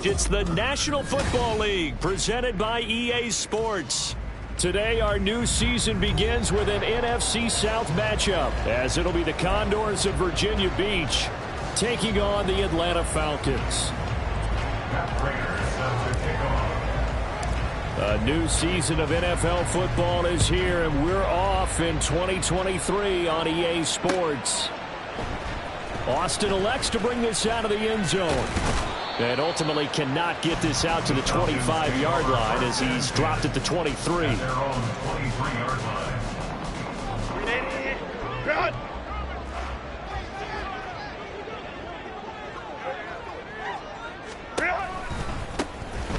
It's the National Football League presented by EA Sports. Today, our new season begins with an NFC South matchup, as it'll be the Condors of Virginia Beach taking on the Atlanta Falcons. A new season of NFL football is here, and we're off in 2023 on EA Sports. Austin elects to bring this out of the end zone, and ultimately cannot get this out to the 25-yard line as he's dropped at the 23.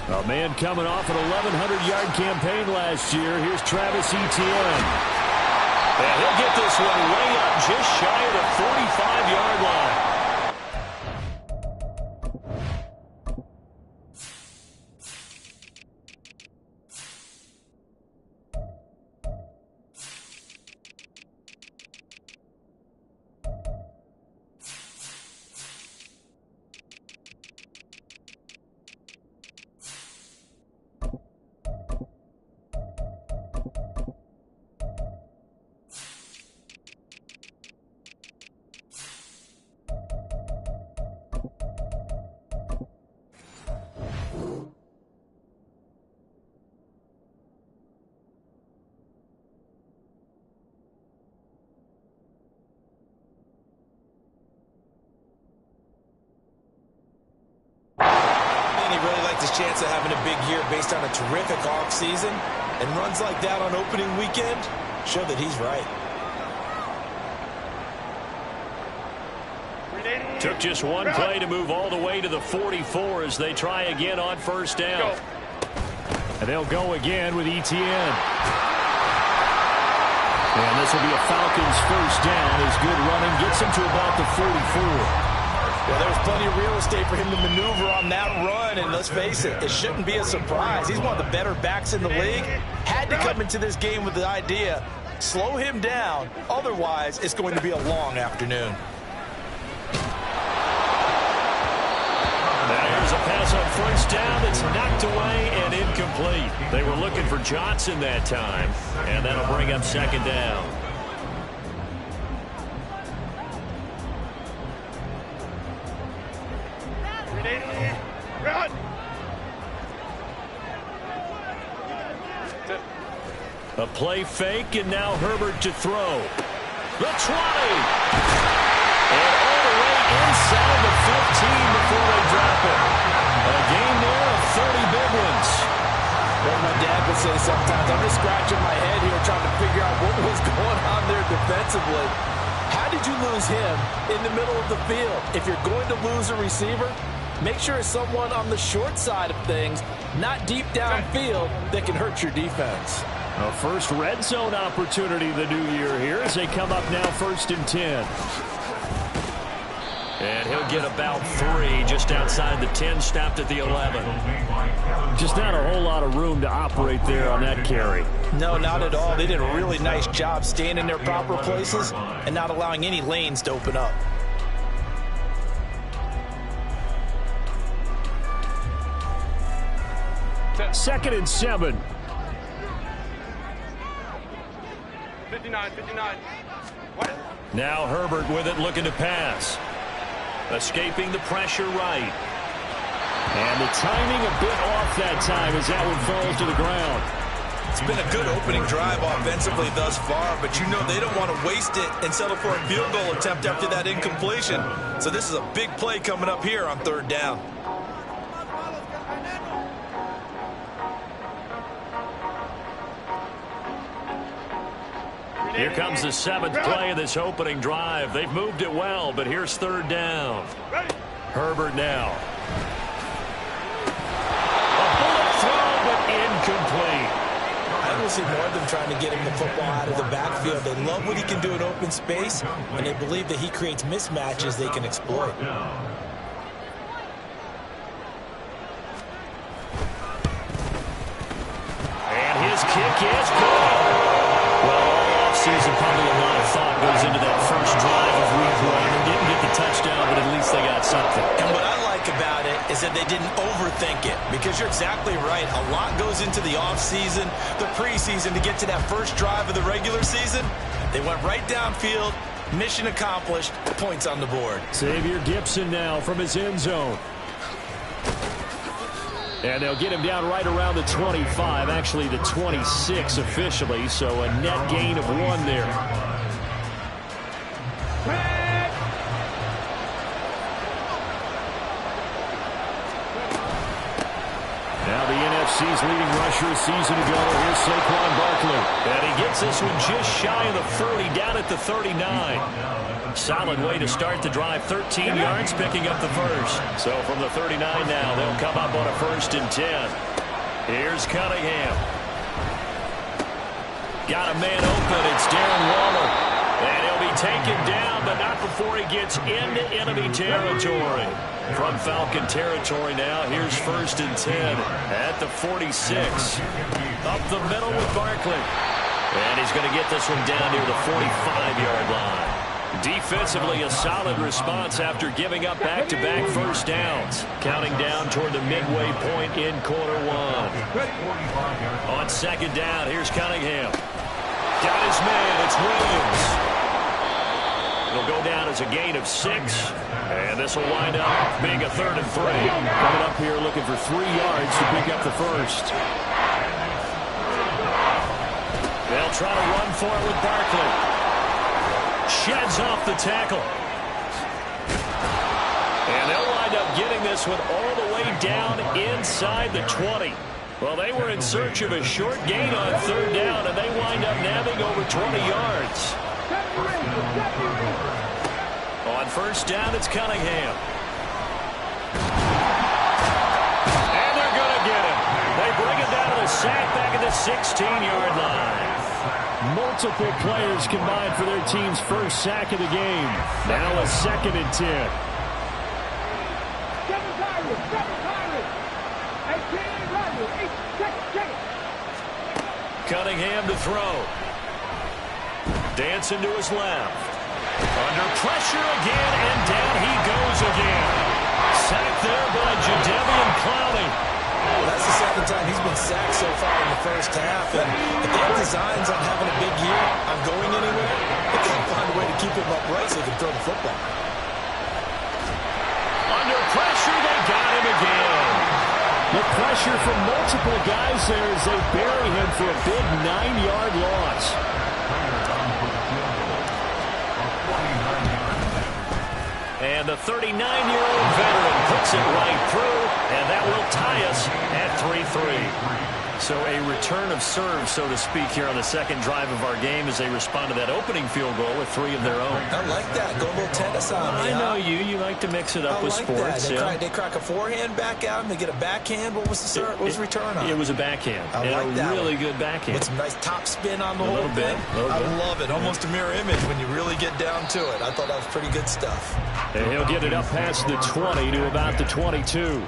A man coming off an 1,100-yard campaign last year. Here's Travis Etienne. And he'll get this one way up just shy of the 45-yard line. Chance of having a big year based on a terrific off season, and runs like that on opening weekend show that he's right. Took just one play to move all the way to the 44 as they try again on first down. And they'll go again with Etienne. And this will be a Falcons first down as good running gets him to about the 44. Well, there's plenty of real estate for him to maneuver on that run, and let's face it, it shouldn't be a surprise. He's one of the better backs in the league. Had to come into this game with the idea, slow him down, otherwise it's going to be a long afternoon. There's a pass on first down that's knocked away and incomplete. They were looking for Johnson that time, and that'll bring up second down. A play fake, and now Herbert to throw. The 20. And all the way inside the 15 before they drop it. A game there of 30 big ones. Well, my dad would say sometimes, I'm just scratching my head here trying to figure out what was going on there defensively. How did you lose him in the middle of the field? If you're going to lose a receiver, make sure it's someone on the short side of things, not deep downfield, that can hurt your defense. A first red zone opportunity the new year here as they come up now 1st and 10. And he'll get about 3 just outside the 10, stopped at the 11. Just not a whole lot of room to operate there on that carry. No, not at all. They did a really nice job staying in their proper places and not allowing any lanes to open up. Second and 7. 59. What? Now Herbert with it, looking to pass. Escaping the pressure right. And the timing a bit off that time as that one falls to the ground. It's been a good opening drive offensively thus far, but you know they don't want to waste it and settle for a field goal attempt after that incompletion. So this is a big play coming up here on 3rd down. Here comes the 7th play of this opening drive. They've moved it well, but here's 3rd down. Herbert now. A bullet throw, but incomplete. I will see more of them trying to get him the football out of the backfield. They love what he can do in open space, and they believe that he creates mismatches they can exploit. And his kick is good. Season, probably a lot of thought goes into that first drive of week 1. They didn't get the touchdown, but at least they got something. And what I like about it is that they didn't overthink it, because you're exactly right. A lot goes into the offseason, the preseason to get to that first drive of the regular season. They went right downfield, mission accomplished, points on the board. Xavier Gipson now from his end zone. And they'll get him down right around the 25, actually the 26 officially, so a net gain of 1 there. Now the NFC's leading rusher a season ago. Here's Saquon Barkley. And he gets this one just shy of the 40, down at the 39. Solid way to start the drive. 13 yards, picking up the first. So from the 39 now, they'll come up on a 1st and 10. Here's Cunningham. Got a man open. It's Darren Waller. And he'll be taken down, but not before he gets into enemy territory. From Falcon territory now, here's 1st and 10 at the 46. Up the middle with Barkley. And he's going to get this one down near the 45-yard line. Defensively, a solid response after giving up back-to-back first downs. Counting down toward the midway point in quarter 1. On 2nd down, here's Cunningham. Got his man, it's Williams. It'll go down as a gain of 6. And this will wind up being a 3rd and 3. Coming up here looking for 3 yards to pick up the first. They'll try to run for it with Barkley. Sheds off the tackle. And they'll wind up getting this one all the way down inside the 20. Well, they were in search of a short gain on 3rd down, and they wind up nabbing over 20 yards. On 1st down, it's Cunningham. And they're going to get him. They bring him down to the sack back at the 16-yard line. Multiple players combined for their team's first sack of the game. Now a 2nd and 10. Cunningham to throw. Dancing to his left. Under pressure again, and down he goes again. Sacked there by Jadeveon Clowney. Well, that's the 2nd time he's been sacked so far in the first half. And if they have designs on having a big year, on going anywhere, they can find a way to keep him upright so he can throw the football. Under pressure, they got him again. The pressure from multiple guys there as they bury him for a big 9-yard loss. And the 39-year-old veteran puts it right through, and that will tie us at 3-3. So a return of serve, so to speak, here on the 2nd drive of our game as they respond to that opening field goal with 3 of their own. I like that. Go a little tennis on me. I know you. You like to mix it up with sports. They crack a forehand back out, and they get a backhand. What was the serve? What was the return on? It was a backhand. I like that. A really good backhand. With some nice top spin on the whole thing. I love it. Almost a mirror image when you really get down to it. I thought that was pretty good stuff. And he'll get it up past the 20 to about the 22.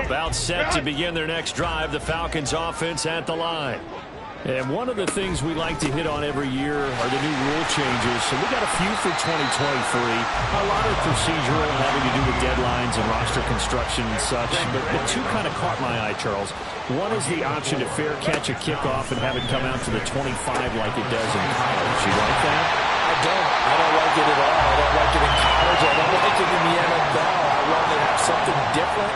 About set to begin their next drive, the Falcons offense at the line. And one of the things we like to hit on every year are the new rule changes. So we got a few for 2023. A lot of procedural having to do with deadlines and roster construction and such. But 2 kind of caught my eye, Charles. One is the option to fair catch a kickoff and have it come out to the 25 like it does in college. You like that? I don't like it at all. I don't like it in college. I don't like it in the NFL. I want to have something different.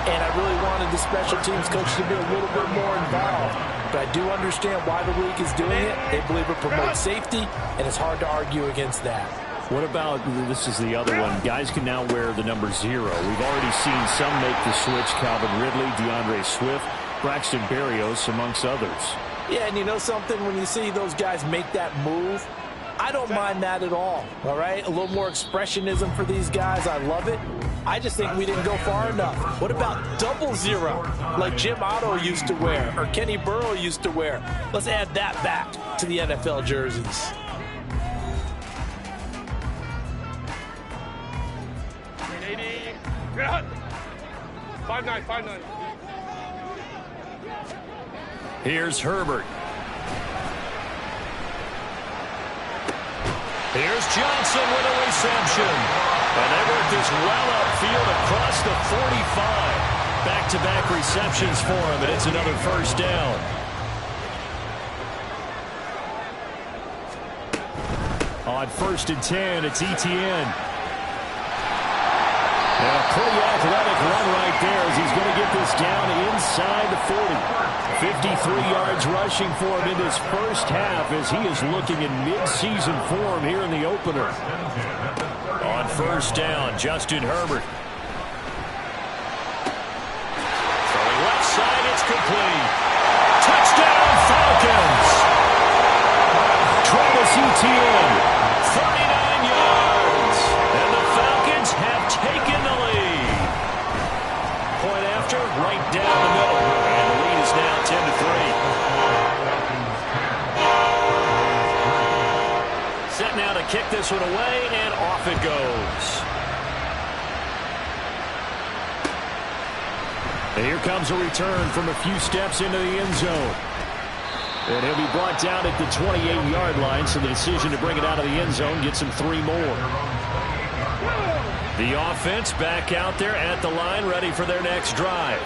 And I really wanted the special teams coach to be a little bit more involved. But I do understand why the league is doing it. They believe it promotes safety, and it's hard to argue against that. What about, this is the other one, guys can now wear the number 0. We've already seen some make the switch, Calvin Ridley, DeAndre Swift, Braxton Berrios, amongst others. Yeah, and you know something? When you see those guys make that move, I don't mind that at all right? A little more expressionism for these guys. I love it. I just think we didn't go far enough. What about 00, like Jim Otto used to wear or Kenny Burrow used to wear? Let's add that back to the NFL jerseys. Good. 5'9". Here's Herbert. Here's Johnson with a reception. And they work this well upfield across the 45. Back-to-back receptions for him, and it's another first down. On 1st and 10, it's Etienne. And a pretty athletic run right there as he's going to get this down inside the 40. 53 yards rushing for him in this first half as he is looking in mid-season form here in the opener. On 1st down, Justin Herbert. Throwing left side, it's complete. Touchdown, Falcons! Travis Etienne, 39 yards. And the Falcons have taken the lead. Point after, right down the middle. And the lead is now 10-3. Set now to kick this one away, and off it goes. And here comes a return from a few steps into the end zone. And he'll be brought down at the 28-yard line, so the decision to bring it out of the end zone gets him 3 more. The offense back out there at the line, ready for their next drive.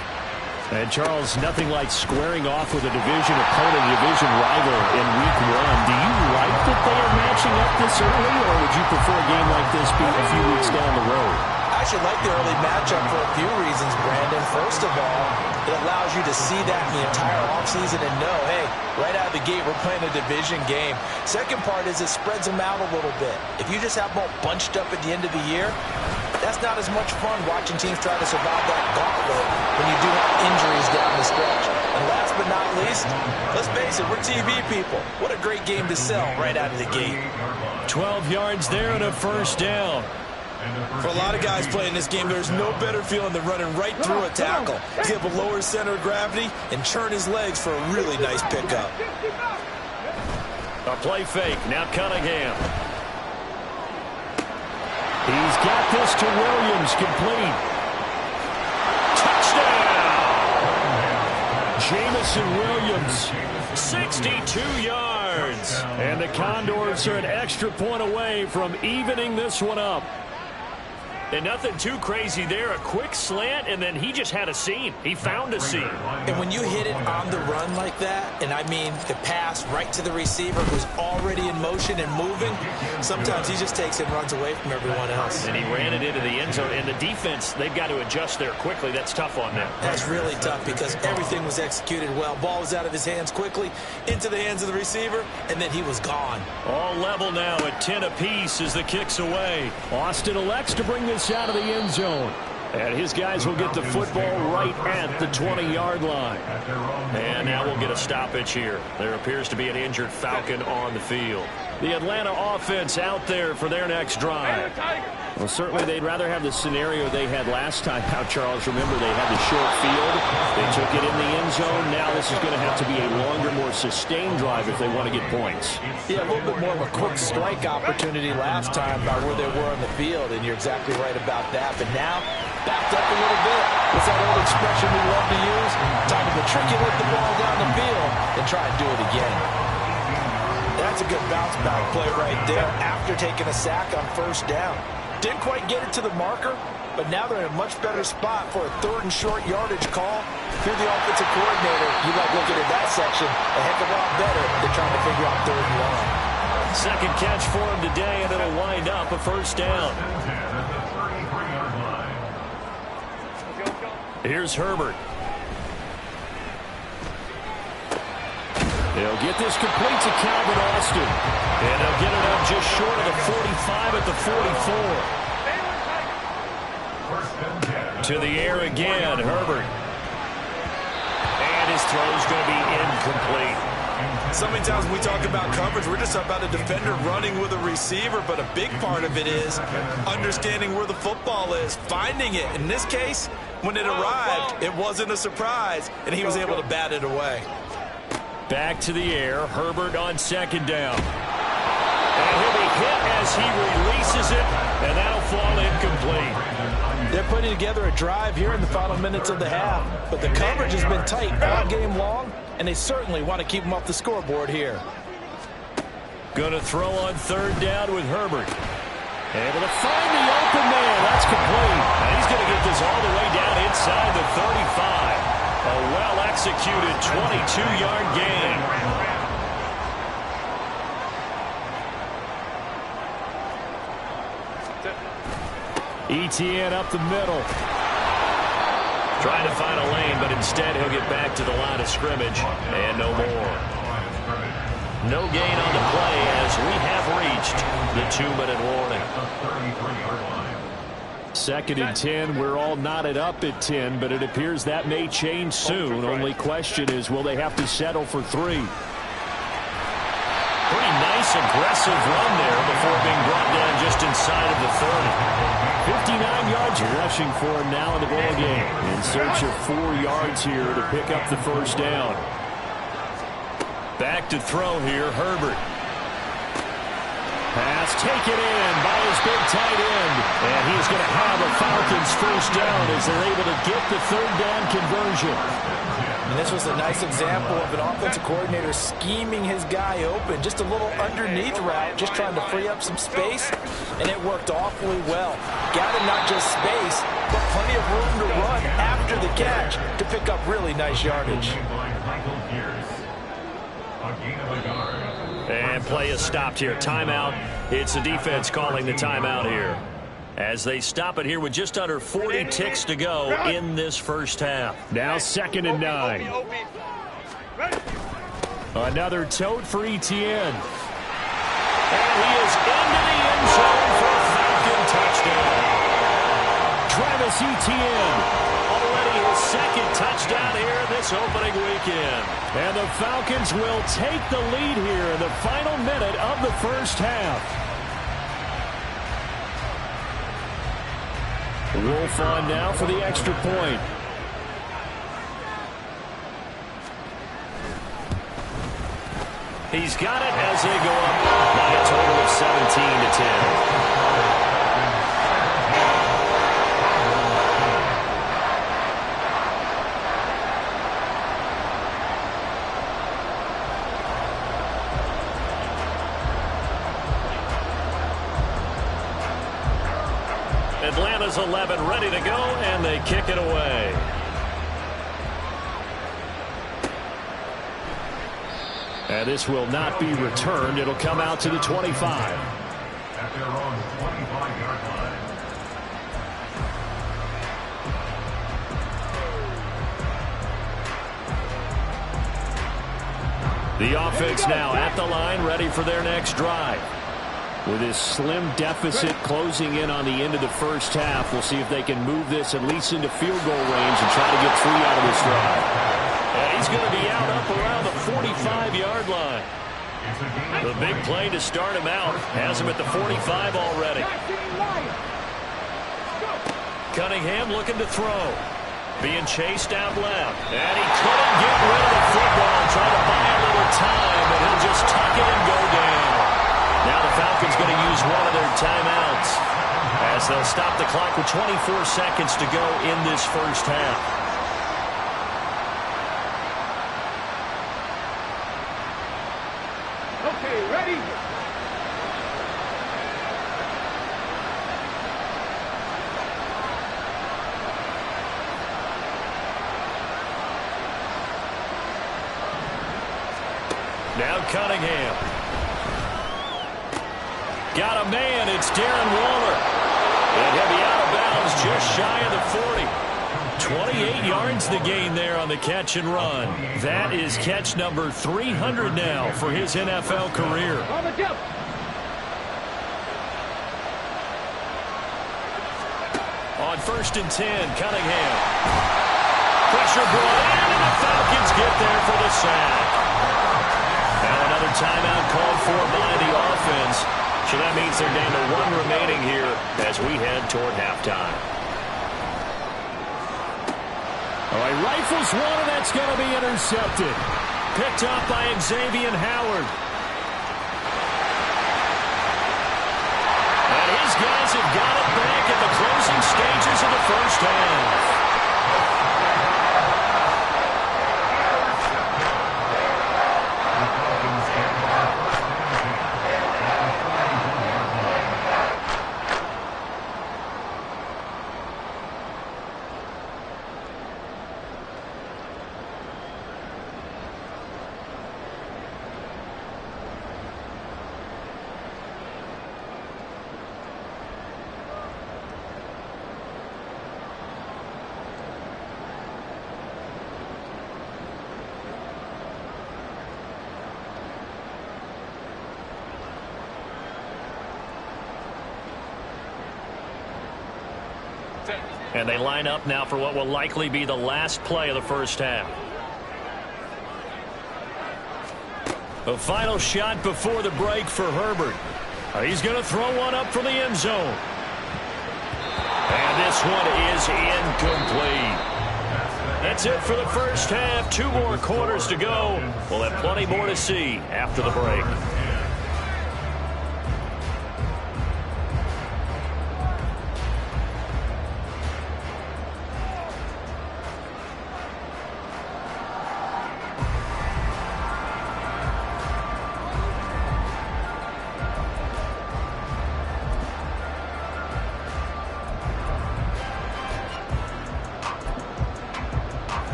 And, Charles, nothing like squaring off with a division opponent, a division rival in Week 1. Do you like that they are matching up this early, or would you prefer a game like this be a few weeks down the road? I should like the early matchup for a few reasons, Brandon. First of all, it allows you to see that in the entire offseason and know, hey, right out of the gate, we're playing a division game. Second part is it spreads them out a little bit. If you just have them all bunched up at the end of the year, that's not as much fun watching teams try to survive that gauntlet when you do have injuries down the stretch. And last but not least, let's face it, we're TV people. What a great game to sell right out of the gate. 12 yards there and a first down. For a lot of guys playing this game, there's no better feeling than running right through a tackle. He's able to lower his center of gravity and churn his legs for a really nice pickup. A play fake. Now Cunningham. He's got this to Williams. Complete. Touchdown! Jamison Williams. 62 yards. And the Condors are an extra point away from evening this one up. And nothing too crazy there. A quick slant, and then he just had a seam. He found a seam. And when you hit it on the run like that, and I mean the pass right to the receiver who's already in motion and moving, sometimes he just takes it and runs away from everyone else. And he ran it into the end zone. And the defense, they've got to adjust there quickly. That's tough on them. That's really tough because everything was executed well. Ball was out of his hands quickly, into the hands of the receiver, and then he was gone. All level now at 10 apiece as the kick's away. Austin elects to bring this out of the end zone. And his guys will get the football right at the 20-yard line. And now we'll get a stoppage here. There appears to be an injured Falcon on the field. The Atlanta offense out there for their next drive. Well, certainly they'd rather have the scenario they had last time out, Charles. Remember, they had the short field. They took it in the end zone. Now this is going to have to be a longer, more sustained drive if they want to get points. Yeah, a little bit more of a quick strike opportunity last time by where they were on the field, and you're exactly right about that. But now, backed up a little bit. What's that old expression we love to use? Time to matriculate the ball down the field and try and do it again. That's a good bounce back play right there after taking a sack on 1st down. Didn't quite get it to the marker, but now they're in a much better spot for a 3rd and short yardage call. If you're the offensive coordinator, you like looking at that section a heck of a lot better than trying to figure out 3rd and long. Second catch for him today, and it'll wind up a 1st down. Here's Herbert. They'll get this complete to Calvin Austin. And they'll get it up just short of the 45 at the 44. To the air again, Herbert. And his throw's going to be incomplete. So many times when we talk about coverage, we're just talking about a defender running with a receiver, but a big part of it is understanding where the football is, finding it. In this case, when it arrived, it wasn't a surprise, and he was able to bat it away. Back to the air, Herbert on 2nd down. And he'll be hit as he releases it, and that'll fall incomplete. They're putting together a drive here in the final minutes of the half, but the coverage has been tight all game long, and they certainly want to keep them off the scoreboard here. Going to throw on third down with Herbert. Able to find the open man. That's complete. And he's going to get this all the way down inside the 35. A well-executed 22-yard gain. Etienne up the middle. Trying to find a lane, but instead he'll get back to the line of scrimmage. And no more. No gain on the play as we have reached the 2-minute warning. 2nd and 10. We're all knotted up at 10, but it appears that may change soon. Only question is, will they have to settle for 3? Pretty nice, aggressive run there before being brought down just inside of the 30. 59 yards rushing for him now in the ball game. In search of 4 yards here to pick up the first down. Back to throw here, Herbert. Pass taken in by his big tight end. And he's going to have a Falcons first down as they're able to get the third down conversion. And this was a nice example of an offensive coordinator scheming his guy open. Just a little underneath route, just trying to free up some space, and it worked awfully well. Got him not just space, but plenty of room to run after the catch to pick up really nice yardage. And play is stopped here. Timeout. It's the defense calling the timeout here, as they stop it here with just under 40 ticks to go in this first half. Now 2nd and 9. Another tote for Etienne. And he is into the end zone for a Falcon touchdown. Travis Etienne, already his 2nd touchdown here this opening weekend. And the Falcons will take the lead here in the final minute of the first half. Wolf on now for the extra point. He's got it as they go up by a total of 17-10. Atlanta's 11 ready to go, and they kick it away. And this will not be returned. It'll come out to the 25. At their own 25-yard line. The offense now at the line, ready for their next drive. With this slim deficit closing in on the end of the first half, we'll see if they can move this at least into field goal range and try to get 3 out of this drive. And he's going to be out up around the 45-yard line. The big play to start him out has him at the 45 already. Cunningham looking to throw. Being chased out left. And he couldn't get rid of the football. Trying to buy a little time, and he'll just tuck it and go down. Now the Falcons going to use one of their timeouts as they'll stop the clock with 24 seconds to go in this first half. Okay, ready? Now Cunningham. Got a man. It's Darren Waller. And he'll be out of bounds just shy of the 40. 28 yards the gain there on the catch and run. That is catch number 300 now for his NFL career. On 1st and 10, Cunningham. Pressure brought in, and the Falcons get there for the sack. Now another timeout called for by the offense. So that means they're down to 1 remaining here as we head toward halftime. All right, rifles one, and that's going to be intercepted. Picked up by Xavier Howard. And his guys have got it back at the closing stages of the first half. And they line up now for what will likely be the last play of the first half. A final shot before the break for Herbert. He's going to throw one up from the end zone. And this one is incomplete. That's it for the first half. 2 more quarters to go. We'll have plenty more to see after the break.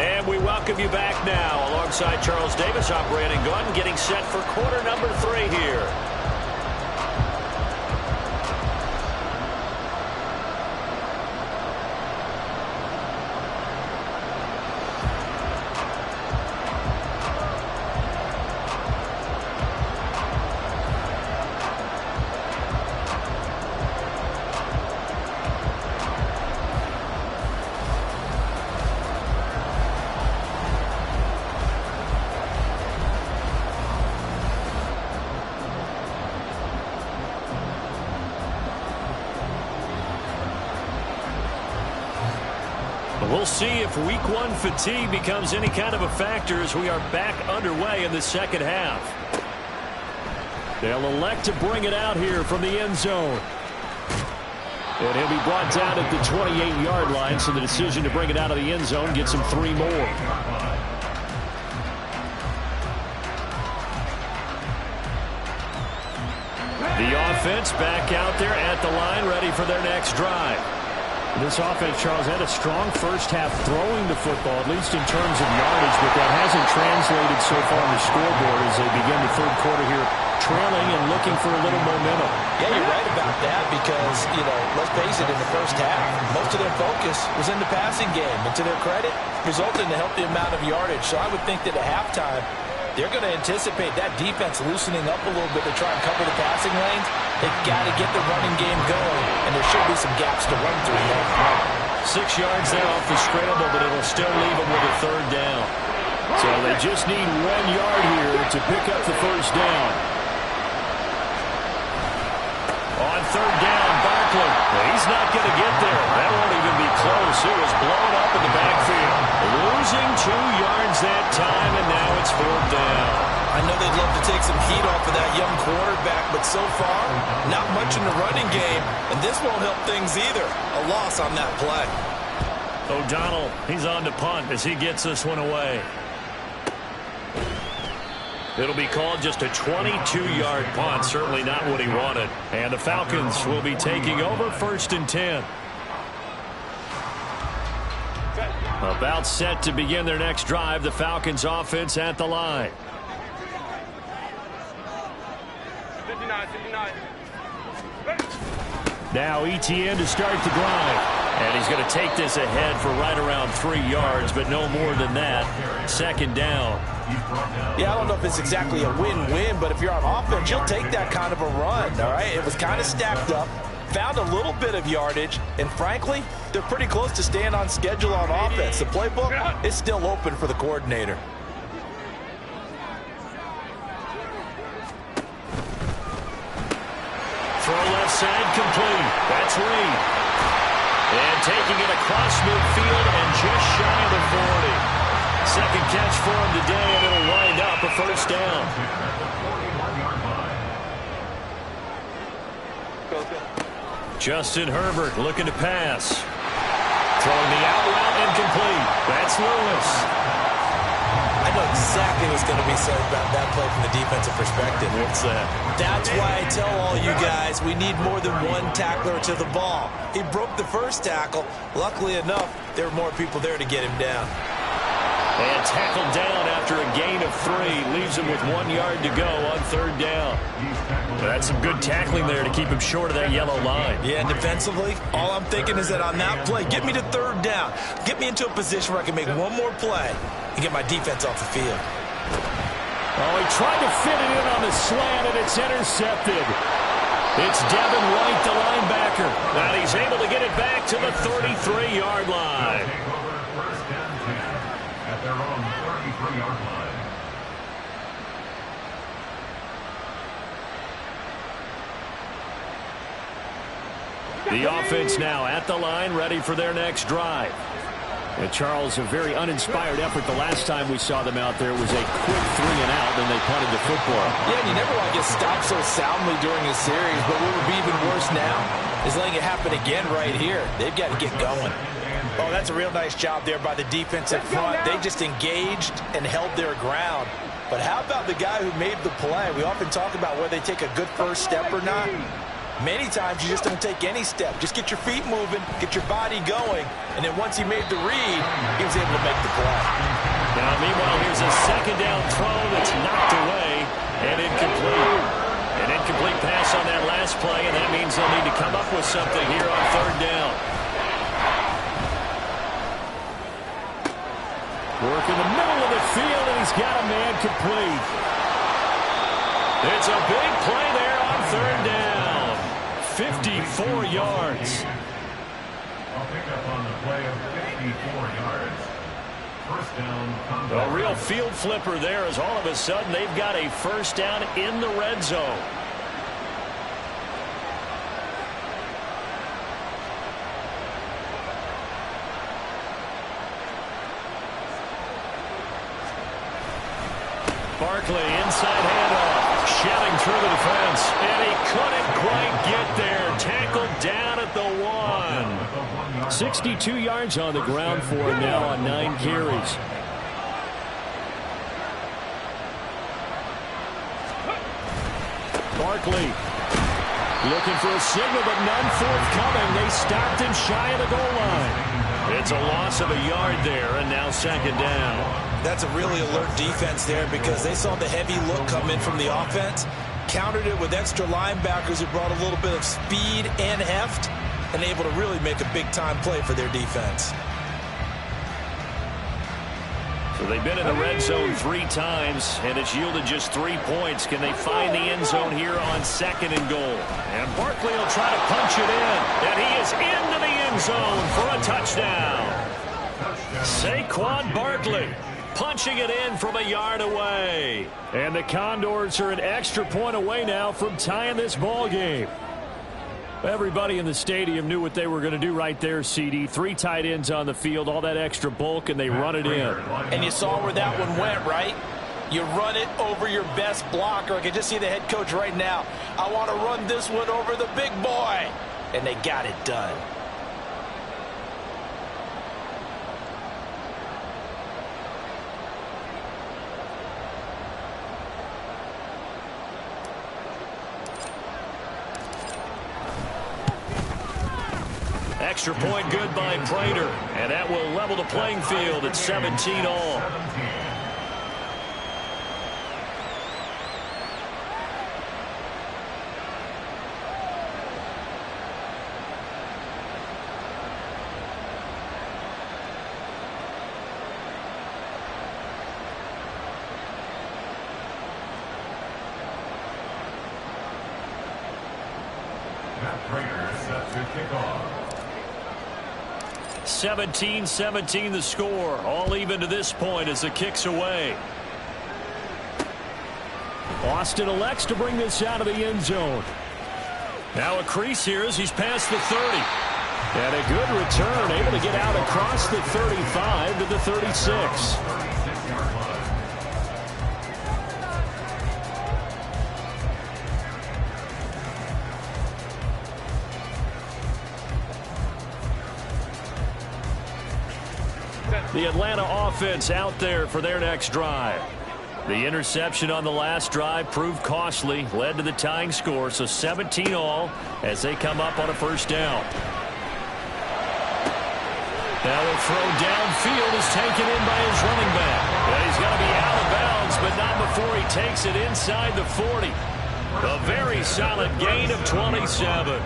And we welcome you back now alongside Charles Davis, I'm Brandon Gunn, getting set for quarter number 3 here. We'll see if week 1 fatigue becomes any kind of a factor as we are back underway in the second half. They'll elect to bring it out here from the end zone. And he'll be brought down at the 28-yard line, so the decision to bring it out of the end zone gets him 3 more. The offense back out there at the line, ready for their next drive. This offense, Charles, had a strong first half throwing the football, at least in terms of yardage, but that hasn't translated so far on the scoreboard as they begin the third quarter here, trailing and looking for a little momentum. Yeah, you're right about that because, let's face it, in the first half, most of their focus was in the passing game. And to their credit, resulted in a healthy amount of yardage. So I would think that at halftime, they're going to anticipate that defense loosening up a little bit to try and cover the passing lanes. They've got to get the running game going, and there should be some gaps to run through there. 6 yards there off the scramble, but it'll still leave them with a third down. So they just need 1 yard here to pick up the first down. On third down, Barkley. He's not going to get there. That won't even be close. It was blown up in the backfield. Losing 2 yards that time, and now it's 4th down. I know they'd love to take some heat off of that young quarterback, but so far, not much in the running game, and this won't help things either. A loss on that play. O'Donnell, he's on to punt as he gets this one away. It'll be called just a 22-yard punt, certainly not what he wanted. And the Falcons will be taking over 1st and 10. About set to begin their next drive, the Falcons offense at the line. 59. Now Etienne to start the drive. And he's going to take this ahead for right around 3 yards, but no more than that. 2nd down. Yeah, I don't know if it's exactly a win-win, but if you're on offense, you'll take that kind of a run, all right? It was kind of stacked up, found a little bit of yardage, and frankly, they're pretty close to staying on schedule on offense. The playbook is still open for the coordinator. Throw left side complete. That's Reed. And taking it across midfield and just shy of the 40. Second catch for him today, and it'll wind up a first down. Justin Herbert looking to pass. Throwing the out route incomplete. That's Lewis. I know exactly what's going to be said about that play from the defensive perspective. What's that? That's why I tell all you guys we need more than one tackler to the ball. He broke the first tackle. Luckily enough, there were more people there to get him down. And tackled down after a gain of 3. Leaves him with 1 yard to go on 3rd down. That's some good tackling there to keep him short of that yellow line. Yeah, and defensively, all I'm thinking is that on that play, get me to 3rd down. Get me into a position where I can make one more play and get my defense off the field. Oh, he tried to fit it in on the slant, and it's intercepted. It's Devin White, the linebacker. And he's able to get it back to the the 33-yard line. Take over first and 10 at their own 33-yard line. The offense now at the line, ready for their next drive. And Charles, a very uninspired effort the last time we saw them out there. It was a quick 3 and out, and they punted the football. Yeah, and you never want to get stopped so soundly during a series, but what would be even worse now is letting it happen again right here. They've got to get going. Oh, that's a real nice job there by the defensive front. They just engaged and held their ground. But how about the guy who made the play? We often talk about whether they take a good first step or not. Many times you just don't take any step. Just get your feet moving, get your body going, and then once he made the read, he was able to make the play. Now, meanwhile, here's a second down throw that's knocked away and incomplete. An incomplete pass on that last play, and that means they'll need to come up with something here on third down. Work in the middle of the field, and he's got a man complete. It's a big play there on third down. 54 yards. I'll pick up on the play of 54 yards. First down. A real field flipper there as all of a sudden they've got a first down in the red zone. Barkley inside handoff. Shedding through the defense, and he couldn't quite get there. Tackled down at the 1. 62 yards on the ground for him now on 9 carries. Barkley looking for a signal, but none forthcoming. They stopped him shy of the goal line. It's a loss of a yard there, and now second down. That's a really alert defense there because they saw the heavy look come in from the offense, countered it with extra linebackers who brought a little bit of speed and heft, and able to really make a big-time play for their defense. So they've been in the red zone 3 times, and it's yielded just 3 points. Can they find the end zone here on second and goal? And Barkley will try to punch it in, and he is into the end zone for a touchdown. Saquon Barkley punching it in from a yard away. And the Condors are an extra point away now from tying this ball game. Everybody in the stadium knew what they were going to do right there, CD. 3 tight ends on the field, all that extra bulk, and they run it in. And you saw where that one went, right? You run it over your best blocker. I can just see the head coach right now. I want to run this one over the big boy. And they got it done. Extra point good by Prater, and that will level the playing field at 17 all. Prater set to kick off. 17-17 the score. All even to this point as the kick's away. Austin elects to bring this out of the end zone. Now a crease here as he's past the 30. And a good return, able to get out across the 35 to the 36. The Atlanta offense out there for their next drive. The interception on the last drive proved costly, led to the tying score, so 17 all as they come up on a first down. Now a throw downfield is taken in by his running back. And he's going to be out of bounds, but not before he takes it inside the 40. A very solid gain of 27.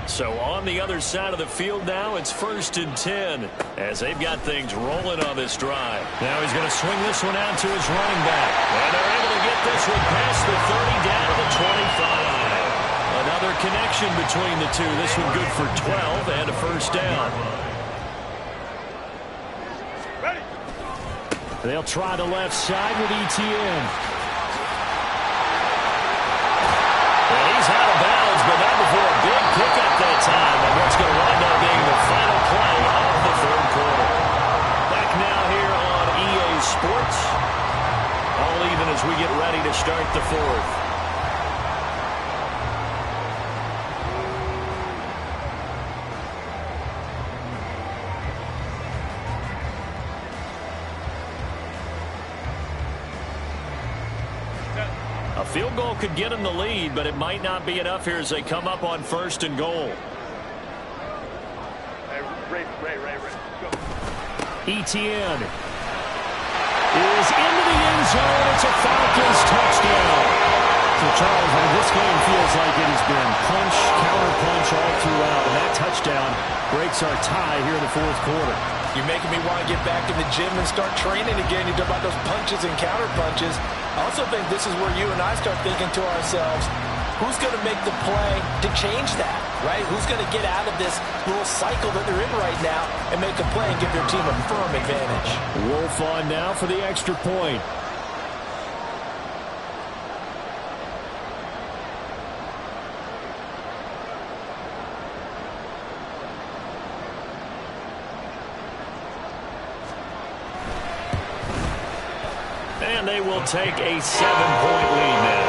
So on the other side of the field now, it's 1st and 10 as they've got things rolling on this drive. Now he's going to swing this one out to his running back. And they're able to get this one past the 30 down to the 25. another connection between the two. This one good for 12 and a first down. They'll try the left side with Etienne. And he's out of bounds, but not before a big pickup that time. And what's going to wind up being the final play of the third quarter. Back now here on EA Sports. All even as we get ready to start the fourth. A field goal could get them the lead, but it might not be enough here as they come up on first and goal. Ray. Go. Etienne is into the end zone. It's a Falcons touchdown. So, Charles, this game feels like it has been punch, counter-punch all throughout. And that touchdown breaks our tie here in the fourth quarter. You're making me want to get back in the gym and start training again. You talk about those punches and counter-punches. I also think this is where you and I start thinking to ourselves, who's going to make the play to change that, right? Who's going to get out of this little cycle that they're in right now and make a play and give their team a firm advantage? Wolf on now for the extra point. And they will take a 7-point lead now.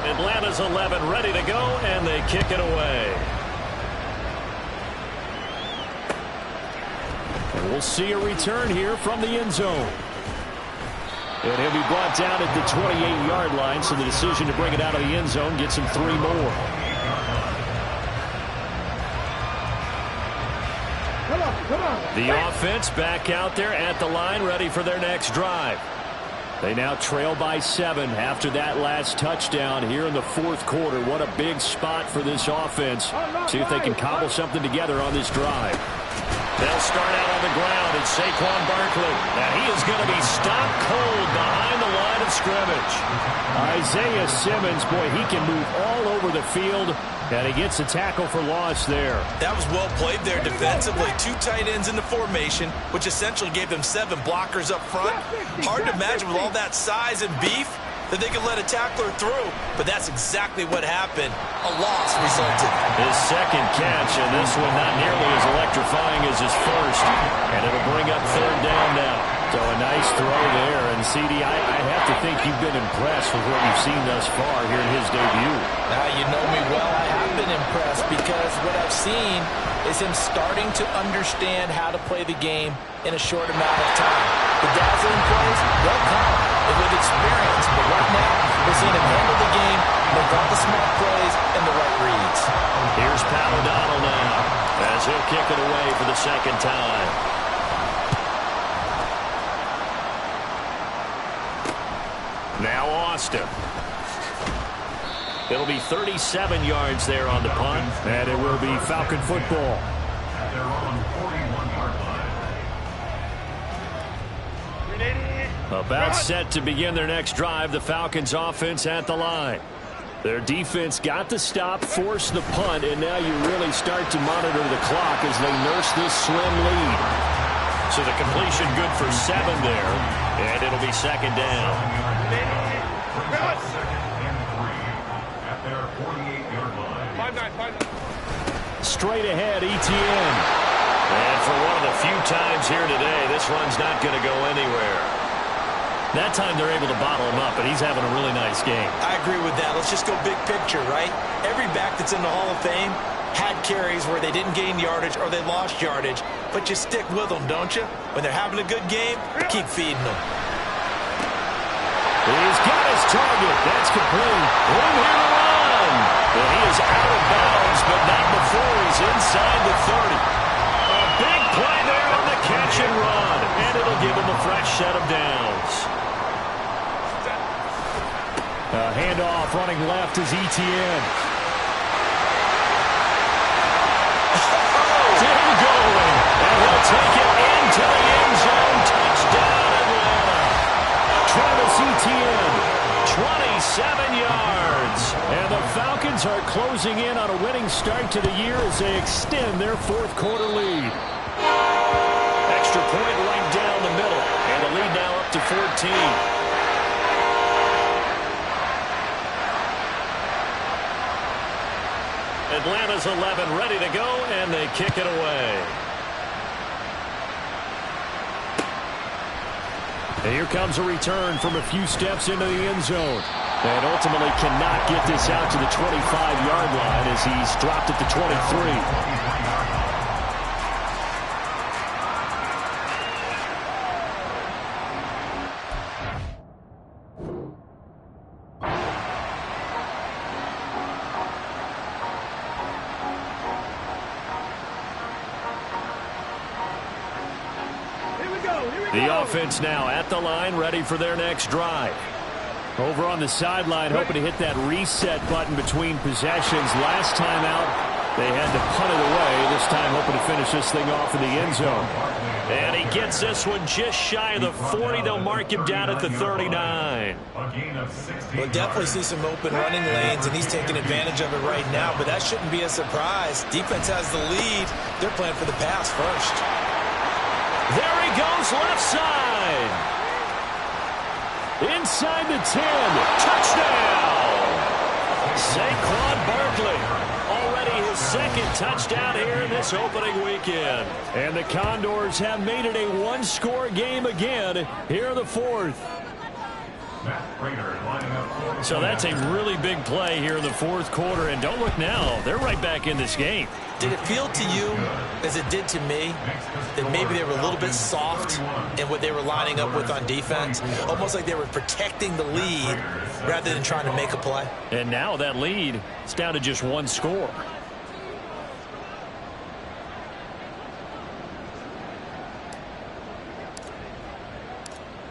Atlanta's 11 ready to go, and they kick it away. And we'll see a return here from the end zone. And he'll be brought down at the 28-yard line, so the decision to bring it out of the end zone gets him 3 more. The offense back out there at the line, ready for their next drive. They now trail by 7 after that last touchdown here in the fourth quarter. What a big spot for this offense. See if they can cobble something together on this drive. They'll start out on the ground. It's Saquon Barkley. Now he is going to be stopped cold behind the line of scrimmage. Isaiah Simmons, boy, he can move all over the field. And he gets a tackle for loss there. That was well played there defensively. 2 tight ends in the formation, which essentially gave them 7 blockers up front. Hard to imagine with all that size and beef that they could let a tackler through. But that's exactly what happened. A loss resulted. His second catch, and this one not nearly as electrifying as his first. And it'll bring up third down now. So a nice throw there. And, CD, I have to think you've been impressed with what you've seen thus far here in his debut. Now, you know me well. I have been impressed because what I've seen is him starting to understand how to play the game in a short amount of time. The dazzling plays, they'll come with experience. But right now, we're seeing him handle the game, make all the smart plays and the right reads. Here's Pat O'Donnell now as he'll kick it away for the second time. Now Austin. It'll be 37 yards there on the punt, and it will be Falcon football. They're on 41-yard line. About set to begin their next drive, the Falcons offense at the line. Their defense got the stop, forced the punt, and now you really start to monitor the clock as they nurse this slim lead. So the completion good for 7 there, and it'll be second down. At their 48-yard line. 5-9. Straight ahead, Etienne. And for one of the few times here today, this run's not going to go anywhere. That time they're able to bottle him up, but he's having a really nice game. I agree with that. Let's just go big picture, right? Every back that's in the Hall of Fame had carries where they didn't gain yardage or they lost yardage, but you stick with them, don't you? When they're having a good game, keep feeding them. He's got his target. That's complete. Room here to run. And he is out of bounds, but not before he's inside the 30. A big play there on the catch and run. And it'll give him a fresh set of downs. A handoff running left is Etienne. Still going. And he'll yards. And the Falcons are closing in on a winning start to the year as they extend their fourth quarter lead. Extra point right down the middle. And the lead now up to 14. Atlanta's 11 ready to go, and they kick it away. And here comes a return from a few steps into the end zone. And ultimately cannot get this out to the 25-yard line as he's dropped at the 23. The offense now at the line, ready for their next drive. Over on the sideline, hoping to hit that reset button between possessions. Last time out, they had to punt it away. This time, hoping to finish this thing off in the end zone. And he gets this one just shy of the 40. They'll mark him down at the 39. We'll definitely see some open running lanes, and he's taking advantage of it right now. But that shouldn't be a surprise. Defense has the lead. They're playing for the pass first. There he goes, left side. Inside the 10. Touchdown. Saquon Barkley. Already his second touchdown here in this opening weekend. And the Condors have made it a one-score game again here in the fourth. So that's a really big play here in the fourth quarter. And don't look now, they're right back in this game. Did it feel to you, as it did to me, that maybe they were a little bit soft in what they were lining up with on defense? Almost like they were protecting the lead rather than trying to make a play. And now that lead is down to just one score.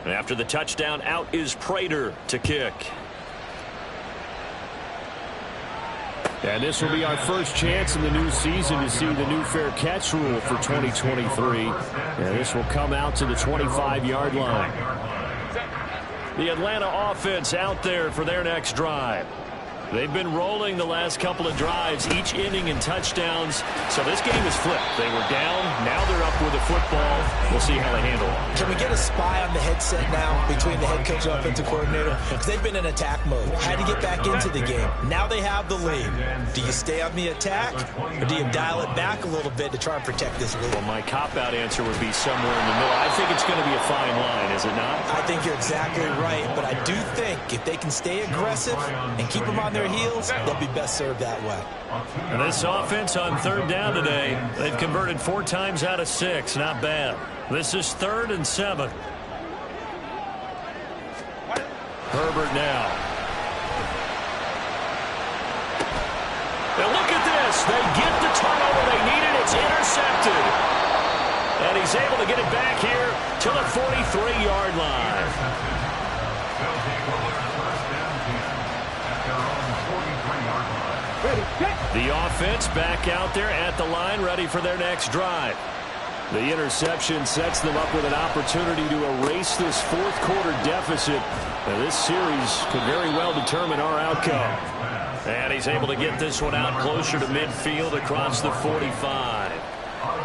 And after the touchdown, out is Prater to kick. And this will be our first chance in the new season to see the new fair catch rule for 2023. And this will come out to the 25-yard line. The Atlanta offense out there for their next drive. They've been rolling the last couple of drives, each inning in touchdowns. So this game is flipped. They were down. Now they're up with the football. We'll see how they handle it. Can we get a spy on the headset now between the head coach and offensive coordinator? Because they've been in attack mode. Had to get back into the game. Now they have the lead. Do you stay on the attack, or do you dial it back a little bit to try and protect this lead? Well, my cop-out answer would be somewhere in the middle. I think it's going to be a fine line, is it not? I think you're exactly right. But I do think if they can stay aggressive and keep them on their heels, they'll be best served that way. And this offense on third down today, they've converted 4 times out of 6. Not bad. This is 3rd and 7. Herbert now. And look at this. They get the turnover they needed. It's intercepted. And he's able to get it back here to the 43-yard line. The offense back out there at the line, ready for their next drive. The interception sets them up with an opportunity to erase this fourth quarter deficit. Now, this series could very well determine our outcome. And he's able to get this one out closer to midfield across the 45.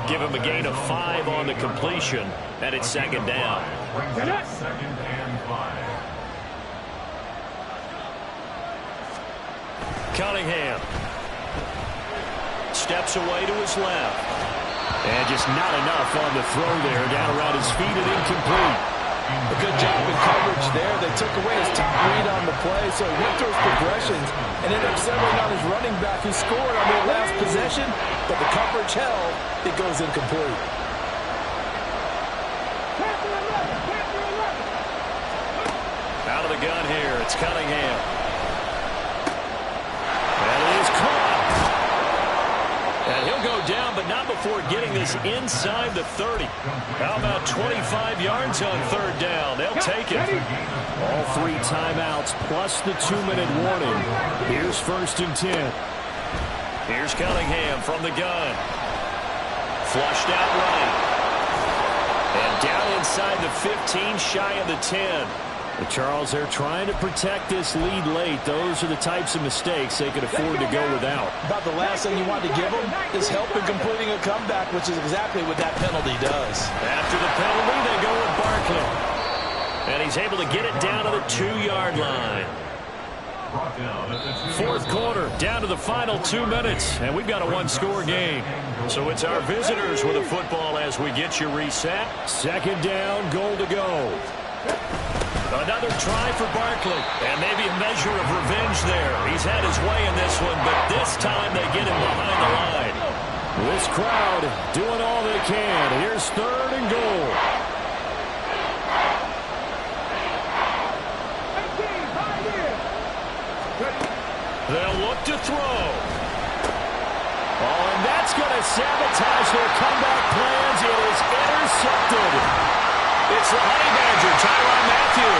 Give him a gain of 5 on the completion, and it's 2nd down. Cunningham steps away to his left. And just not enough on the throw there. Down around his feet and incomplete. A good job in coverage there. They took away his top read on the play, so he went through his progressions and ended up settling on his running back who scored on their last possession, but the coverage held. It goes incomplete. Out of the gun here. It's Cunningham. And it is caught. And he'll go down, but not before getting this inside the 30. How about 25 yards on 3rd down? They'll take it. All 3 timeouts plus the 2-minute warning. Here's 1st and 10. Here's Cunningham from the gun. Flushed out right. And down inside the 15, shy of the 10. But Charles, they're trying to protect this lead late. Those are the types of mistakes they could afford to go without. About the last thing you want to give them is help in completing a comeback, which is exactly what that penalty does. After the penalty, they go with Barkley. And he's able to get it down to the 2-yard line. Fourth quarter, down to the final 2 minutes, and we've got a one-score game. So it's our visitors with the football as we get you reset. Second down, goal to go. Another try for Barkley, and maybe a measure of revenge there. He's had his way in this one, but this time they get him behind the line. This crowd doing all they can. Here's third and goal. They'll look to throw. Oh, and that's going to sabotage their comeback plans. It is intercepted. It's the Honey Badger, Tyrann Mathieu.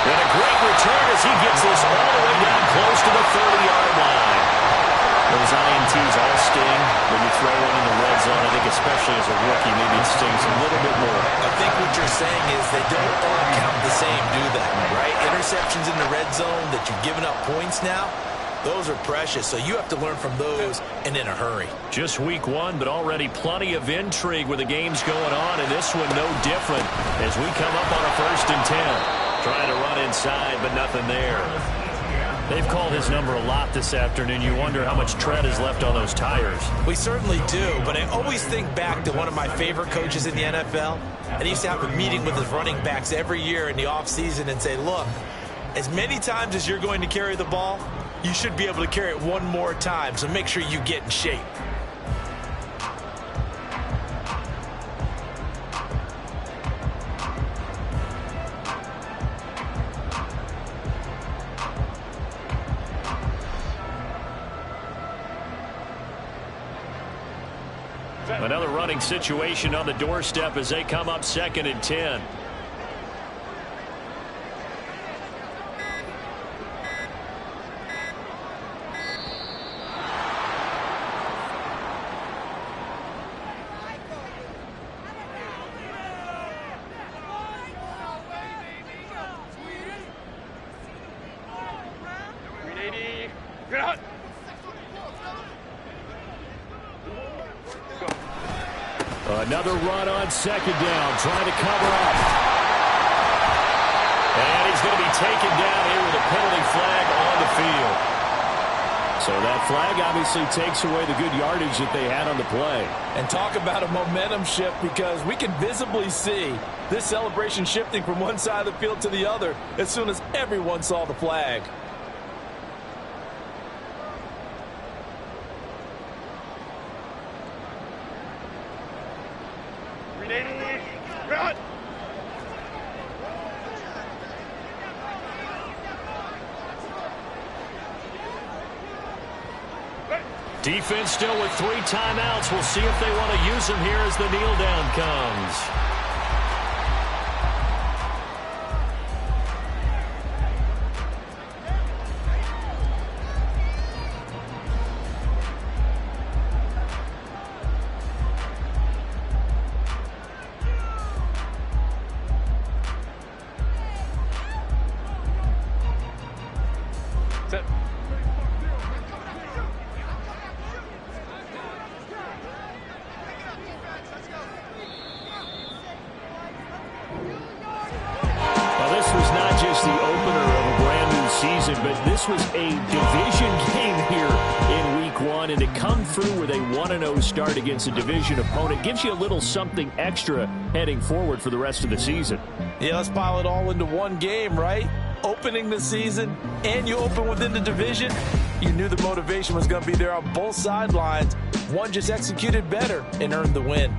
And a great return as he gets this all the way down close to the 30-yard line. Those INTs all sting when you throw one in the red zone. I think especially as a rookie, maybe it stings a little bit more. I think what you're saying is they don't all count the same, do they? Right? Interceptions in the red zone that you've given up points now, those are precious. So you have to learn from those and in a hurry. Just week one, but already plenty of intrigue with the games going on, and this one no different as we come up on a 1st and 10. Trying to run inside, but nothing there. They've called his number a lot this afternoon. You wonder how much tread is left on those tires. We certainly do, but I always think back to one of my favorite coaches in the NFL, and he used to have a meeting with his running backs every year in the offseason and say, look, as many times as you're going to carry the ball, you should be able to carry it one more time, so make sure you get in shape. Another running situation on the doorstep as they come up 2nd and 10. Another run on 2nd down, trying to cover up. And he's going to be taken down here with a penalty flag on the field. So that flag obviously takes away the good yardage that they had on the play. And talk about a momentum shift, because we can visibly see this celebration shifting from one side of the field to the other as soon as everyone saw the flag. Defense still with 3 timeouts. We'll see if they want to use them here as the kneel down comes. But this was a division game here in week one, and to come through with a 1-0 start against a division opponent gives you a little something extra heading forward for the rest of the season. Yeah, let's pile it all into one game, right? Opening the season, and you open within the division. You knew the motivation was going to be there on both sidelines. One just executed better and earned the win.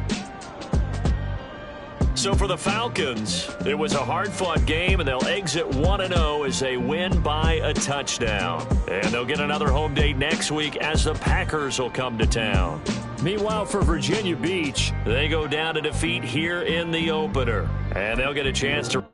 So for the Falcons, it was a hard-fought game, and they'll exit 1-0 as they win by a touchdown. And they'll get another home date next week as the Packers will come to town. Meanwhile, for Virginia Beach, they go down to defeat here in the opener. And they'll get a chance to